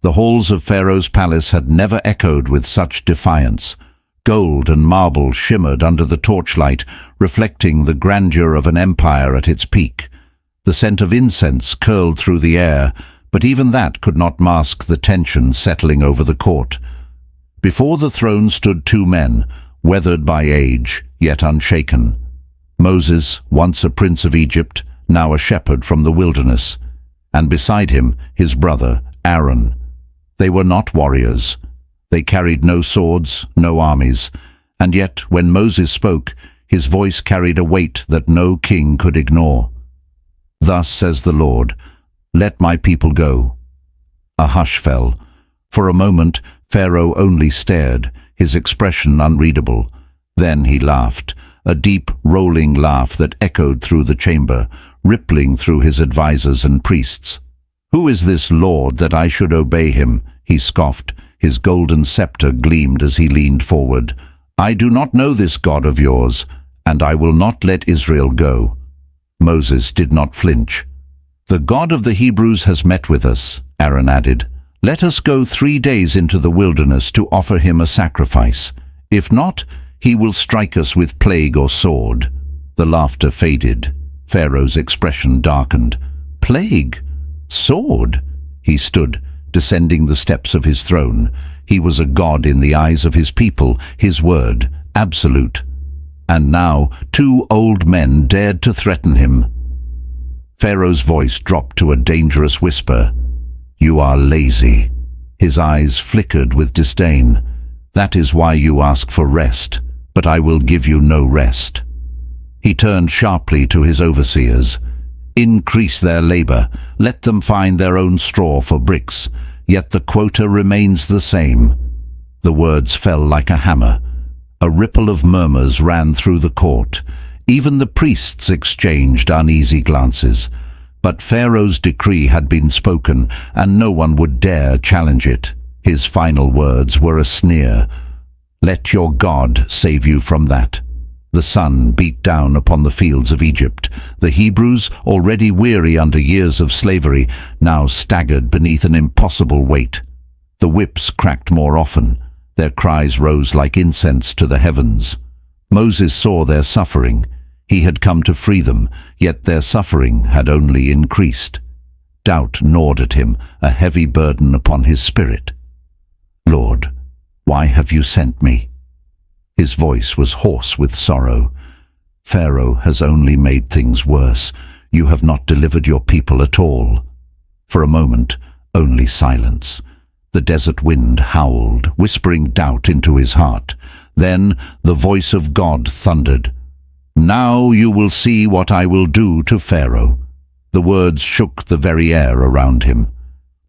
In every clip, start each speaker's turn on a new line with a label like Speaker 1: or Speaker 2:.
Speaker 1: The halls of Pharaoh's palace had never echoed with such defiance. Gold and marble shimmered under the torchlight, reflecting the grandeur of an empire at its peak. The scent of incense curled through the air, but even that could not mask the tension settling over the court. Before the throne stood two men, weathered by age, yet unshaken. Moses, once a prince of Egypt, now a shepherd from the wilderness, and beside him his brother, Aaron. They were not warriors. They carried no swords, no armies, and yet when Moses spoke, his voice carried a weight that no king could ignore. "Thus says the Lord, let my people go." A hush fell. For a moment, Pharaoh only stared, his expression unreadable. Then he laughed, a deep, rolling laugh that echoed through the chamber, rippling through his advisers and priests. "Who is this Lord that I should obey him?" he scoffed. His golden scepter gleamed as he leaned forward. "I do not know this God of yours, and I will not let Israel go." Moses did not flinch. "The God of the Hebrews has met with us," Aaron added. "Let us go 3 days into the wilderness to offer him a sacrifice. If not, he will strike us with plague or sword." The laughter faded. Pharaoh's expression darkened. "Plague? Sword?" He stood, descending the steps of his throne. He was a god in the eyes of his people, his word, absolute. And now 2 old men dared to threaten him. Pharaoh's voice dropped to a dangerous whisper. "You are lazy." His eyes flickered with disdain. "That is why you ask for rest, but I will give you no rest." He turned sharply to his overseers. "Increase their labor. Let them find their own straw for bricks. Yet the quota remains the same." The words fell like a hammer. A ripple of murmurs ran through the court. Even the priests exchanged uneasy glances. But Pharaoh's decree had been spoken, and no one would dare challenge it. His final words were a sneer. "Let your God save you from that." The sun beat down upon the fields of Egypt. The Hebrews, already weary under years of slavery, now staggered beneath an impossible weight. The whips cracked more often. Their cries rose like incense to the heavens. Moses saw their suffering. He had come to free them, yet their suffering had only increased. Doubt gnawed at him, a heavy burden upon his spirit. "Lord, why have you sent me?" His voice was hoarse with sorrow. "Pharaoh has only made things worse. You have not delivered your people at all." For a moment, only silence. The desert wind howled, whispering doubt into his heart. Then the voice of God thundered. "Now you will see what I will do to Pharaoh." The words shook the very air around him.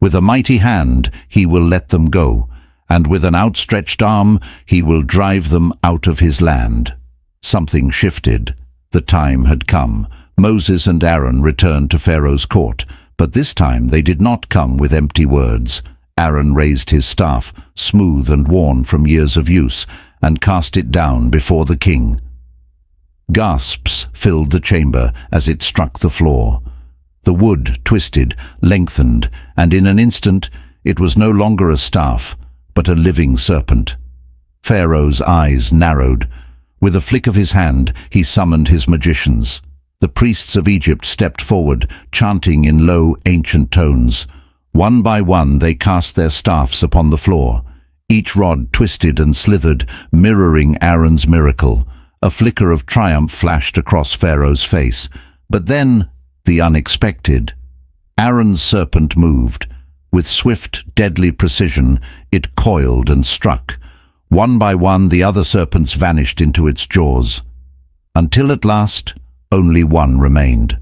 Speaker 1: "With a mighty hand he will let them go, and with an outstretched arm he will drive them out of his land." Something shifted. The time had come. Moses and Aaron returned to Pharaoh's court, but this time they did not come with empty words. Aaron raised his staff, smooth and worn from years of use, and cast it down before the king. Gasps filled the chamber as it struck the floor. The wood twisted, lengthened, and in an instant it was no longer a staff, but a living serpent. Pharaoh's eyes narrowed. With a flick of his hand, he summoned his magicians. The priests of Egypt stepped forward, chanting in low, ancient tones. One by one they cast their staffs upon the floor. Each rod twisted and slithered, mirroring Aaron's miracle. A flicker of triumph flashed across Pharaoh's face. But then, the unexpected. Aaron's serpent moved. With swift, deadly precision, it coiled and struck. One by one the other serpents vanished into its jaws. Until at last, only one remained.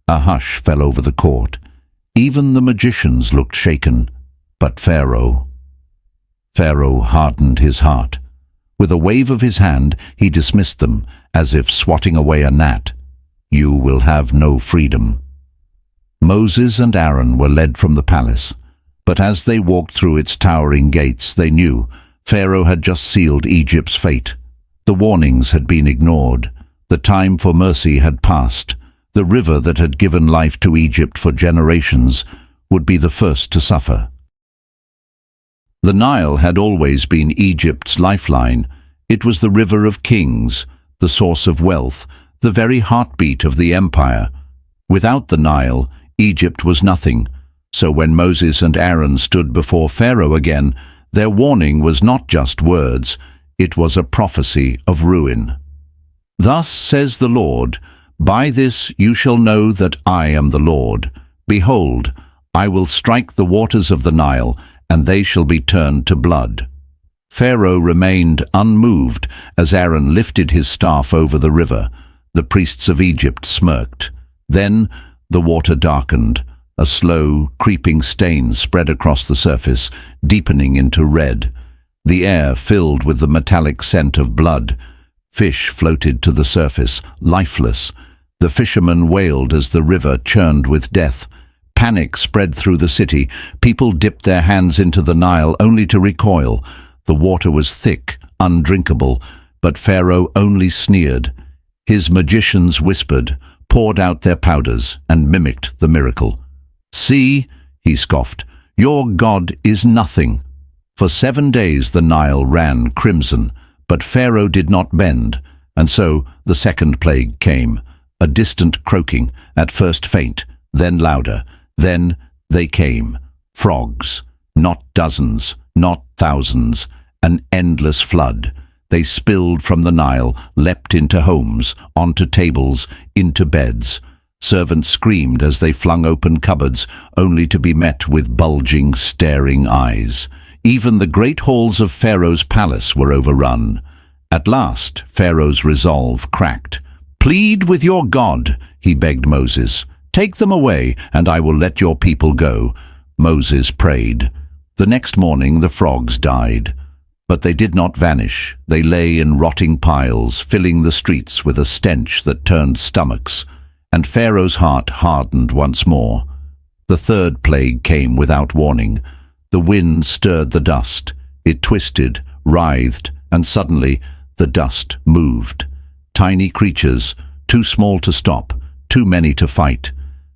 Speaker 1: A hush fell over the court. Even the magicians looked shaken. But Pharaoh hardened his heart. With a wave of his hand, he dismissed them, as if swatting away a gnat. "You will have no freedom." Moses and Aaron were led from the palace. But as they walked through its towering gates, they knew Pharaoh had just sealed Egypt's fate. The warnings had been ignored. The time for mercy had passed. The river that had given life to Egypt for generations would be the first to suffer. The Nile had always been Egypt's lifeline. It was the river of kings, the source of wealth, the very heartbeat of the empire. Without the Nile, Egypt was nothing. So when Moses and Aaron stood before Pharaoh again, their warning was not just words, it was a prophecy of ruin. Thus says the Lord, by this you shall know that I am the Lord. Behold, I will strike the waters of the Nile, and they shall be turned to blood. Pharaoh remained unmoved as Aaron lifted his staff over the river. The priests of Egypt smirked. Then the water darkened. A slow, creeping stain spread across the surface, deepening into red. The air filled with the metallic scent of blood. Fish floated to the surface, lifeless. The fishermen wailed as the river churned with death. Panic spread through the city. People dipped their hands into the Nile only to recoil. The water was thick, undrinkable, but Pharaoh only sneered. His magicians whispered, poured out their powders, and mimicked the miracle. See, he scoffed, your God is nothing. For 7 days the Nile ran crimson, but Pharaoh did not bend, and so the second plague came, a distant croaking, at first faint, then louder. Then they came, frogs, not dozens, not thousands, an endless flood. They spilled from the Nile, leapt into homes, onto tables, into beds. Servants screamed as they flung open cupboards, only to be met with bulging, staring eyes. Even the great halls of Pharaoh's palace were overrun. At last, Pharaoh's resolve cracked. Plead with your God, he begged Moses. Take them away, and I will let your people go. Moses prayed. The next morning the frogs died. But they did not vanish. They lay in rotting piles, filling the streets with a stench that turned stomachs. And Pharaoh's heart hardened once more. The third plague came without warning. The wind stirred the dust. It twisted, writhed, and suddenly the dust moved. Tiny creatures, too small to stop, too many to fight.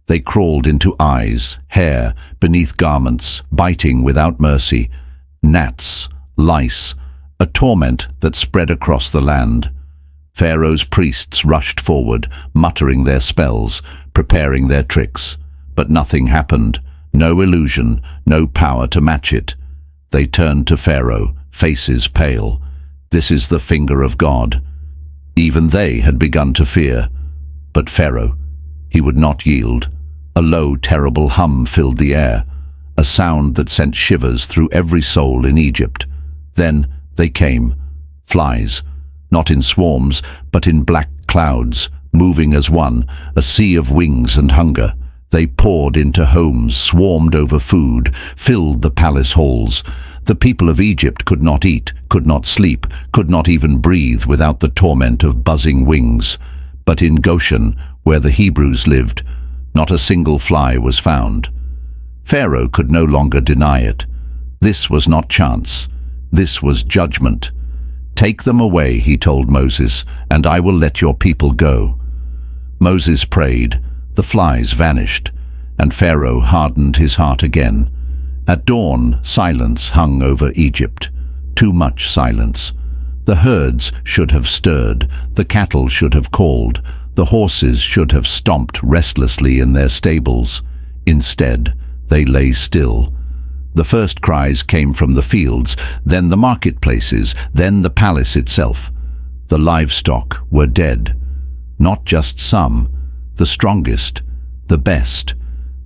Speaker 1: They crawled into eyes, hair, beneath garments, biting without mercy. Gnats, lice, a torment that spread across the land. Pharaoh's priests rushed forward, muttering their spells, preparing their tricks. But nothing happened, no illusion, no power to match it. They turned to Pharaoh, faces pale. This is the finger of God. Even they had begun to fear. But Pharaoh, he would not yield. A low, terrible hum filled the air, a sound that sent shivers through every soul in Egypt. Then they came, flies, not in swarms, but in black clouds, moving as one, a sea of wings and hunger. They poured into homes, swarmed over food, filled the palace halls. The people of Egypt could not eat, could not sleep, could not even breathe without the torment of buzzing wings. But in Goshen, where the Hebrews lived, not a single fly was found. Pharaoh could no longer deny it. This was not chance. This was judgment. Take them away, he told Moses, and I will let your people go. Moses prayed. The flies vanished, and Pharaoh hardened his heart again. At dawn, silence hung over Egypt. Too much silence. The herds should have stirred, the cattle should have called, the horses should have stomped restlessly in their stables. Instead, they lay still. The first cries came from the fields, then the marketplaces, then the palace itself. The livestock were dead. Not just some, the strongest, the best.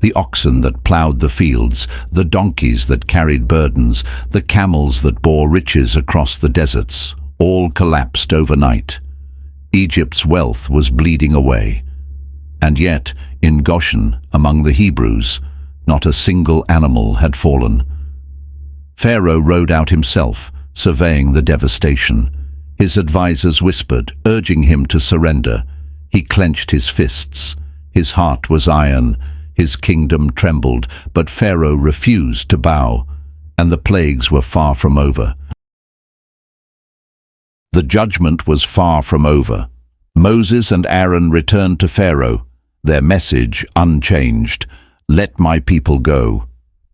Speaker 1: The oxen that ploughed the fields, the donkeys that carried burdens, the camels that bore riches across the deserts, all collapsed overnight. Egypt's wealth was bleeding away. And yet, in Goshen, among the Hebrews, not a single animal had fallen. Pharaoh rode out himself, surveying the devastation. His advisers whispered, urging him to surrender. He clenched his fists. His heart was iron. His kingdom trembled, but Pharaoh refused to bow, and the plagues were far from over. The judgment was far from over. Moses and Aaron returned to Pharaoh, their message unchanged. Let my people go.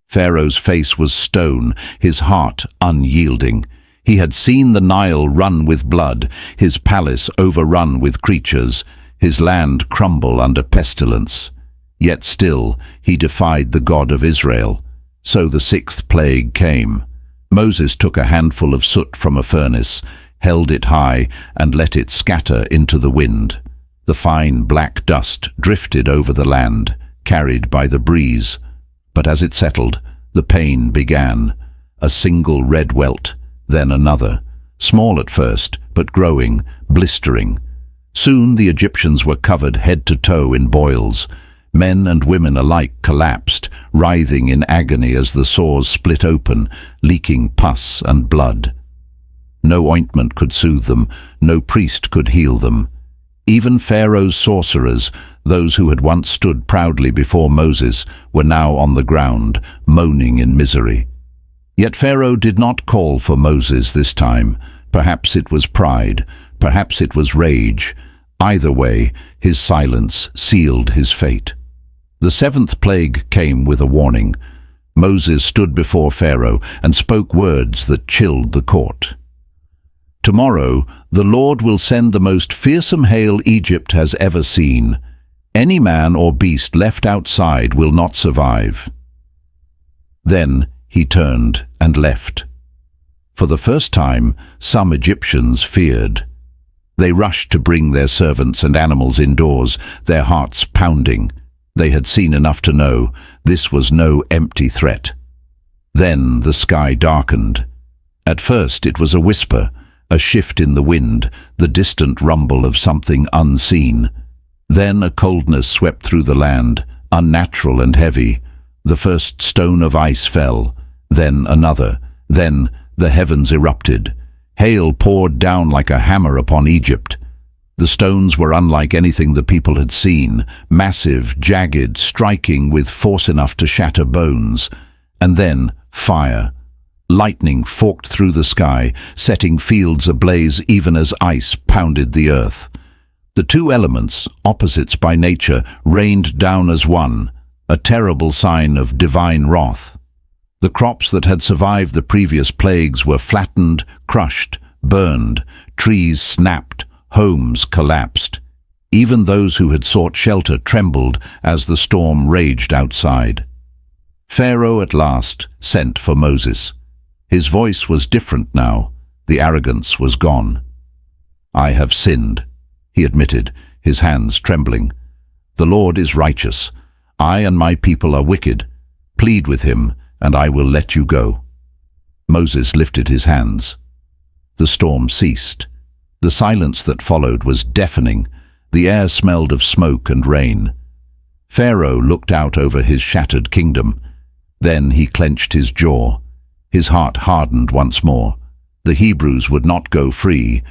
Speaker 1: Pharaoh's face was stone, his heart unyielding. He had seen the Nile run with blood, his palace overrun with creatures, his land crumble under pestilence. Yet still he defied the God of Israel. So the sixth plague came. Moses took a handful of soot from a furnace, held it high, and let it scatter into the wind. The fine black dust drifted over the land, carried by the breeze. But as it settled, the pain began. A single red welt, then another, small at first, but growing, blistering. Soon the Egyptians were covered head to toe in boils. Men and women alike collapsed, writhing in agony as the sores split open, leaking pus and blood. No ointment could soothe them, no priest could heal them. Even Pharaoh's sorcerers, those who had once stood proudly before Moses, were now on the ground, moaning in misery. Yet Pharaoh did not call for Moses this time. Perhaps it was pride, perhaps it was rage. Either way, his silence sealed his fate. The seventh plague came with a warning. Moses stood before Pharaoh and spoke words that chilled the court. "Tomorrow the Lord will send the most fearsome hail Egypt has ever seen. Any man or beast left outside will not survive." Then he turned and left. For the first time, some Egyptians feared. They rushed to bring their servants and animals indoors, their hearts pounding. They had seen enough to know this was no empty threat. Then the sky darkened. At first it was a whisper, a shift in the wind, the distant rumble of something unseen. Then a coldness swept through the land, unnatural and heavy. The first stone of ice fell, then another, then the heavens erupted. Hail poured down like a hammer upon Egypt. The stones were unlike anything the people had seen, massive, jagged, striking with force enough to shatter bones. And then fire. Lightning forked through the sky, setting fields ablaze even as ice pounded the earth. The two elements, opposites by nature, rained down as one, a terrible sign of divine wrath. The crops that had survived the previous plagues were flattened, crushed, burned, trees snapped, homes collapsed. Even those who had sought shelter trembled as the storm raged outside. Pharaoh at last sent for Moses. His voice was different now. The arrogance was gone. "I have sinned," he admitted, his hands trembling. "The Lord is righteous. I and my people are wicked. Plead with him, and I will let you go." Moses lifted his hands. The storm ceased. The silence that followed was deafening. The air smelled of smoke and rain. Pharaoh looked out over his shattered kingdom. Then he clenched his jaw. His heart hardened once more. The Hebrews would not go free.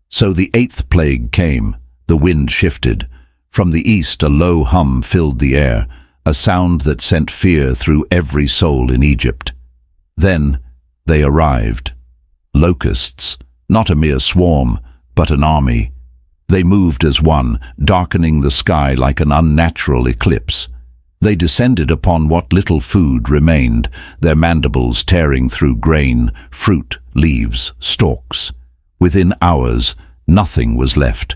Speaker 1: So the eighth plague came. The wind shifted. From the east a low hum filled the air, a sound that sent fear through every soul in Egypt. Then they arrived. Locusts, not a mere swarm, but an army. They moved as one, darkening the sky like an unnatural eclipse. They descended upon what little food remained, their mandibles tearing through grain, fruit, leaves, stalks. Within hours, nothing was left.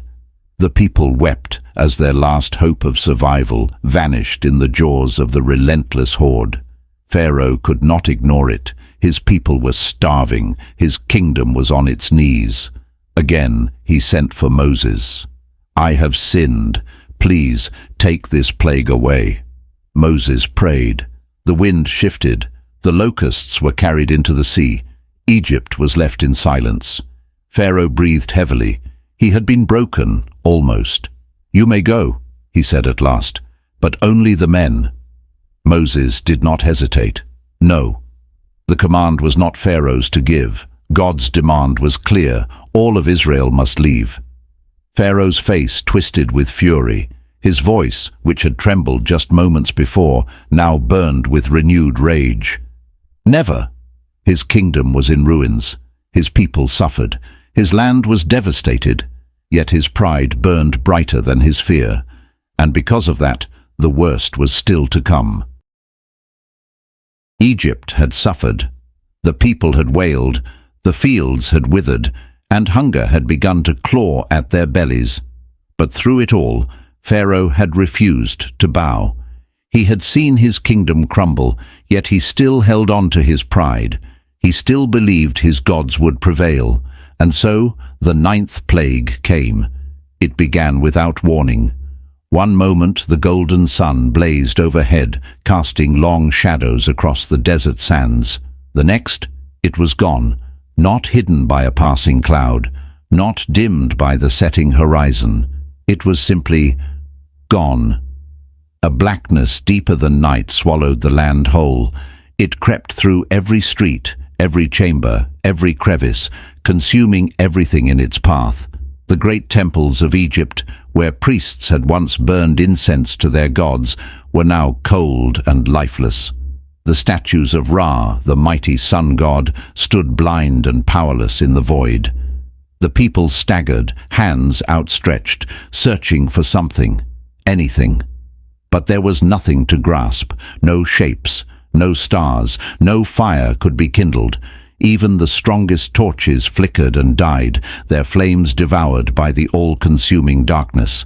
Speaker 1: The people wept as their last hope of survival vanished in the jaws of the relentless horde. Pharaoh could not ignore it. His people were starving. His kingdom was on its knees. Again he sent for Moses. "I have sinned. Please take this plague away." Moses prayed. The wind shifted. The locusts were carried into the sea. Egypt was left in silence. Pharaoh breathed heavily. He had been broken, almost. "You may go," he said at last, "but only the men." Moses did not hesitate. No. The command was not Pharaoh's to give. God's demand was clear. All of Israel must leave. Pharaoh's face twisted with fury. His voice, which had trembled just moments before, now burned with renewed rage. Never! His kingdom was in ruins. His people suffered. His land was devastated. Yet his pride burned brighter than his fear. And because of that, the worst was still to come. Egypt had suffered. The people had wailed, the fields had withered, and hunger had begun to claw at their bellies. But through it all, Pharaoh had refused to bow. He had seen his kingdom crumble, yet he still held on to his pride. He still believed his gods would prevail. And so the 9th plague came. It began without warning. One moment the golden sun blazed overhead, casting long shadows across the desert sands. The next, it was gone, not hidden by a passing cloud, not dimmed by the setting horizon. It was simply gone. A blackness deeper than night swallowed the land whole. It crept through every street, every chamber, every crevice, consuming everything in its path. The great temples of Egypt, where priests had once burned incense to their gods, were now cold and lifeless. The statues of Ra, the mighty sun god, stood blind and powerless in the void. The people staggered, hands outstretched, searching for something, anything. But there was nothing to grasp, no shapes, no stars, no fire could be kindled. Even the strongest torches flickered and died, their flames devoured by the all-consuming darkness.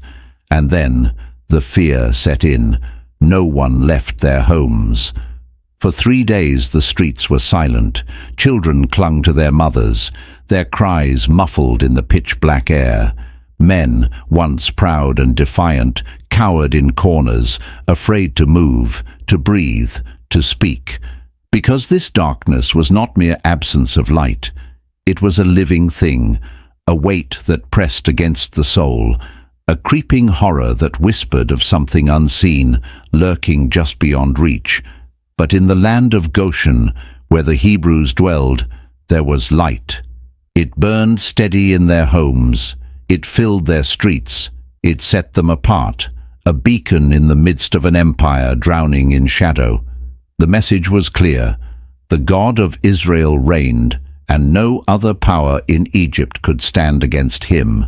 Speaker 1: And then the fear set in. No one left their homes. For 3 days the streets were silent. Children clung to their mothers, their cries muffled in the pitch-black air. Men, once proud and defiant, cowered in corners, afraid to move, to breathe, to speak. Because this darkness was not mere absence of light. It was a living thing, a weight that pressed against the soul, a creeping horror that whispered of something unseen, lurking just beyond reach. But in the land of Goshen, where the Hebrews dwelled, there was light. It burned steady in their homes. It filled their streets. It set them apart, a beacon in the midst of an empire drowning in shadow. The message was clear. The God of Israel reigned, and no other power in Egypt could stand against him.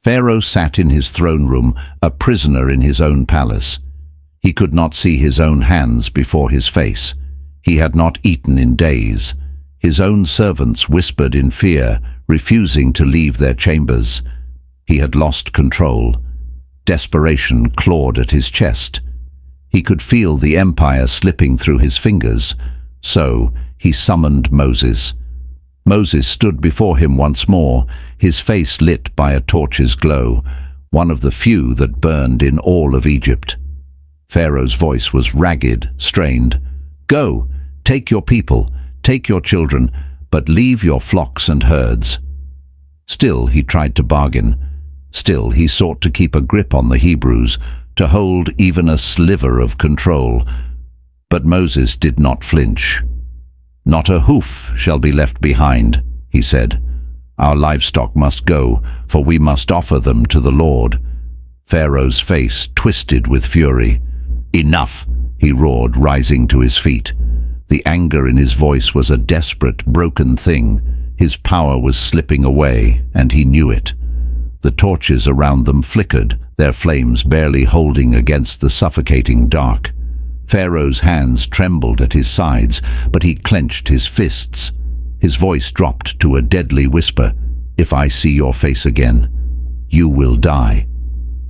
Speaker 1: Pharaoh sat in his throne room, a prisoner in his own palace. He could not see his own hands before his face. He had not eaten in days. His own servants whispered in fear, refusing to leave their chambers. He had lost control. Desperation clawed at his chest. He could feel the empire slipping through his fingers. So he summoned Moses. Moses stood before him once more, his face lit by a torch's glow, one of the few that burned in all of Egypt. Pharaoh's voice was ragged, strained. "Go, take your people, take your children, but leave your flocks and herds." Still he tried to bargain. Still he sought to keep a grip on the Hebrews, to hold even a sliver of control. But Moses did not flinch. "Not a hoof shall be left behind," he said. "Our livestock must go, for we must offer them to the Lord." Pharaoh's face twisted with fury. "Enough!" he roared, rising to his feet. The anger in his voice was a desperate, broken thing. His power was slipping away, and he knew it. The torches around them flickered, their flames barely holding against the suffocating dark. Pharaoh's hands trembled at his sides, but he clenched his fists. His voice dropped to a deadly whisper. "If I see your face again, you will die."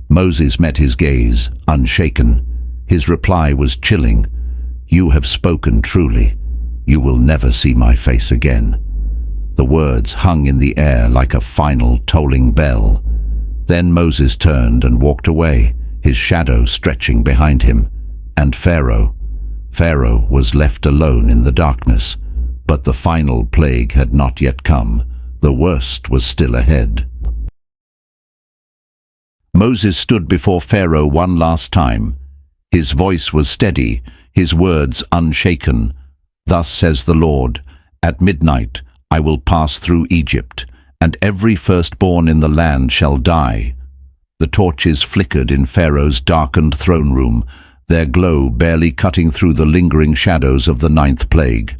Speaker 1: Moses met his gaze, unshaken. His reply was chilling. "You have spoken truly. You will never see my face again." The words hung in the air like a final tolling bell. Then Moses turned and walked away, his shadow stretching behind him. And Pharaoh was left alone in the darkness. But the final plague had not yet come. The worst was still ahead. Moses stood before Pharaoh one last time. His voice was steady, his words unshaken. "Thus says the Lord, at midnight I will pass through Egypt, and every firstborn in the land shall die." The torches flickered in Pharaoh's darkened throne room, their glow barely cutting through the lingering shadows of the 9th plague.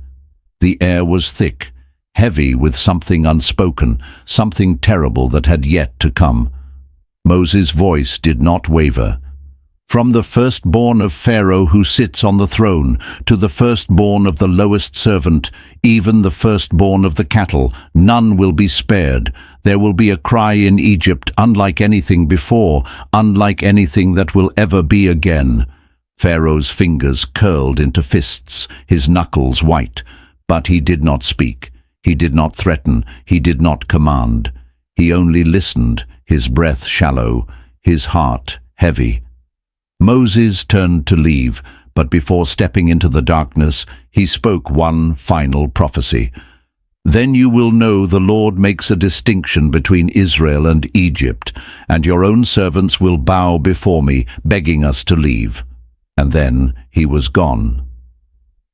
Speaker 1: The air was thick, heavy with something unspoken, something terrible that had yet to come. Moses' voice did not waver. From the firstborn of Pharaoh who sits on the throne, to the firstborn of the lowest servant, even the firstborn of the cattle, none will be spared. There will be a cry in Egypt unlike anything before, unlike anything that will ever be again. Pharaoh's fingers curled into fists, his knuckles white, but he did not speak. He did not threaten, he did not command. He only listened, his breath shallow, his heart heavy. Moses turned to leave, but before stepping into the darkness, he spoke one final prophecy. Then you will know the Lord makes a distinction between Israel and Egypt, and your own servants will bow before me, begging us to leave. And then he was gone.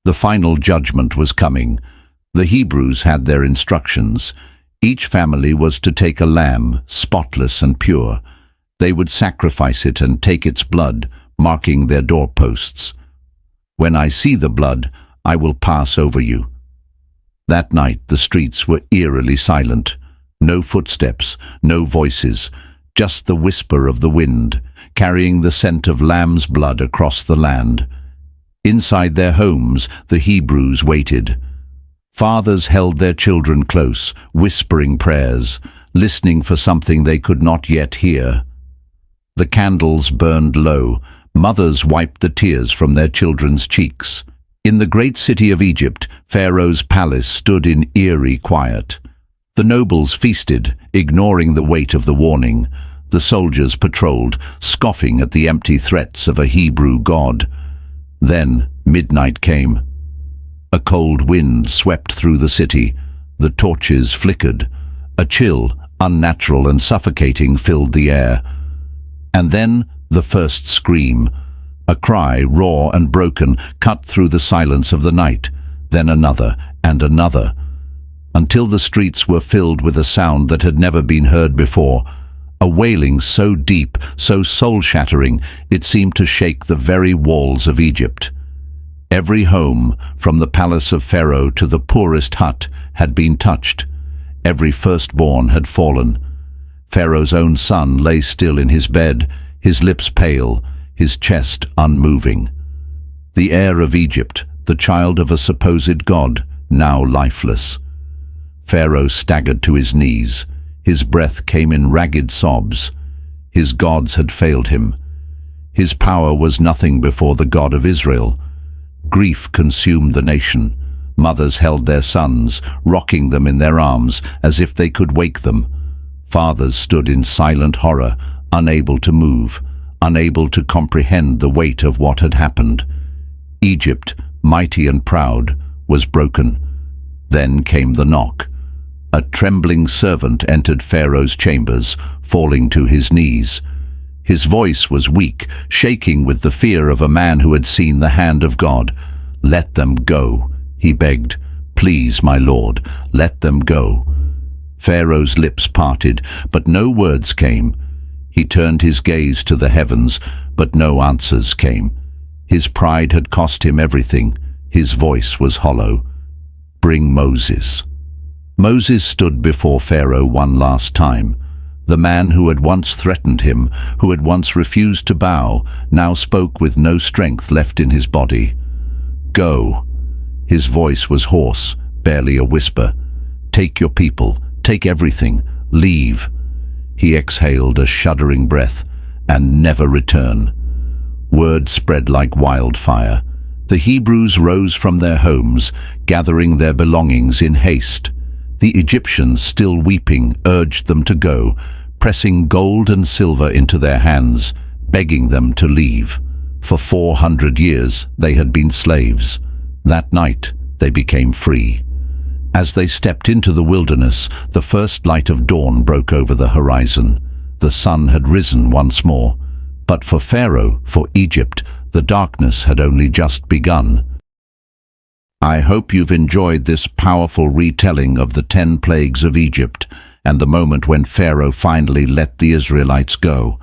Speaker 1: The final judgment was coming. The Hebrews had their instructions. Each family was to take a lamb, spotless and pure. They would sacrifice it and take its blood, marking their doorposts. When I see the blood, I will pass over you. That night the streets were eerily silent. No footsteps, no voices, just the whisper of the wind, carrying the scent of lamb's blood across the land. Inside their homes, the Hebrews waited. Fathers held their children close, whispering prayers, listening for something they could not yet hear. The candles burned low. Mothers wiped the tears from their children's cheeks. In the great city of Egypt, Pharaoh's palace stood in eerie quiet. The nobles feasted, ignoring the weight of the warning. The soldiers patrolled, scoffing at the empty threats of a Hebrew god. Then midnight came. A cold wind swept through the city. The torches flickered. A chill, unnatural and suffocating, filled the air. And then the first scream. A cry, raw and broken, cut through the silence of the night. Then another and another, until the streets were filled with a sound that had never been heard before. A wailing so deep, so soul-shattering, it seemed to shake the very walls of Egypt. Every home, from the palace of Pharaoh to the poorest hut, had been touched. Every firstborn had fallen. Pharaoh's own son lay still in his bed, his lips pale, his chest unmoving. The heir of Egypt, the child of a supposed god, now lifeless. Pharaoh staggered to his knees. His breath came in ragged sobs. His gods had failed him. His power was nothing before the God of Israel. Grief consumed the nation. Mothers held their sons, rocking them in their arms as if they could wake them. Fathers stood in silent horror, unable to move, unable to comprehend the weight of what had happened. Egypt, mighty and proud, was broken. Then came the knock. A trembling servant entered Pharaoh's chambers, falling to his knees. His voice was weak, shaking with the fear of a man who had seen the hand of God. "Let them go," he begged. "Please, my lord, let them go." Pharaoh's lips parted, but no words came. He turned his gaze to the heavens, but no answers came. His pride had cost him everything. His voice was hollow. "Bring Moses." Moses stood before Pharaoh one last time. The man who had once threatened him, who had once refused to bow, now spoke with no strength left in his body. "Go." His voice was hoarse, barely a whisper. "Take your people, take everything, leave." He exhaled a shuddering breath, "and never return." Word spread like wildfire. The Hebrews rose from their homes, gathering their belongings in haste. The Egyptians, still weeping, urged them to go, pressing gold and silver into their hands, begging them to leave. For 400 years they had been slaves. That night they became free. As they stepped into the wilderness, the first light of dawn broke over the horizon. The sun had risen once more. But for Pharaoh, for Egypt, the darkness had only just begun. I hope you've enjoyed this powerful retelling of the 10 plagues of Egypt and the moment when Pharaoh finally let the Israelites go.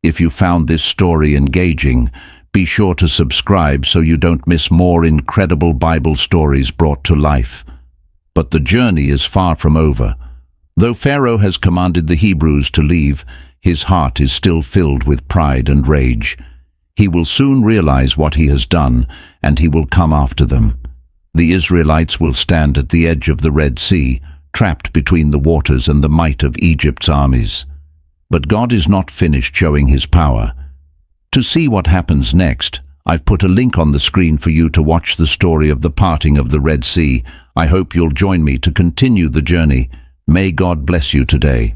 Speaker 1: If you found this story engaging, be sure to subscribe so you don't miss more incredible Bible stories brought to life. But the journey is far from over. Though Pharaoh has commanded the Hebrews to leave, his heart is still filled with pride and rage. He will soon realize what he has done, and he will come after them. The Israelites will stand at the edge of the Red Sea, trapped between the waters and the might of Egypt's armies. But God is not finished showing his power. To see what happens next, I've put a link on the screen for you to watch the story of the parting of the Red Sea. I hope you'll join me to continue the journey. May God bless you today.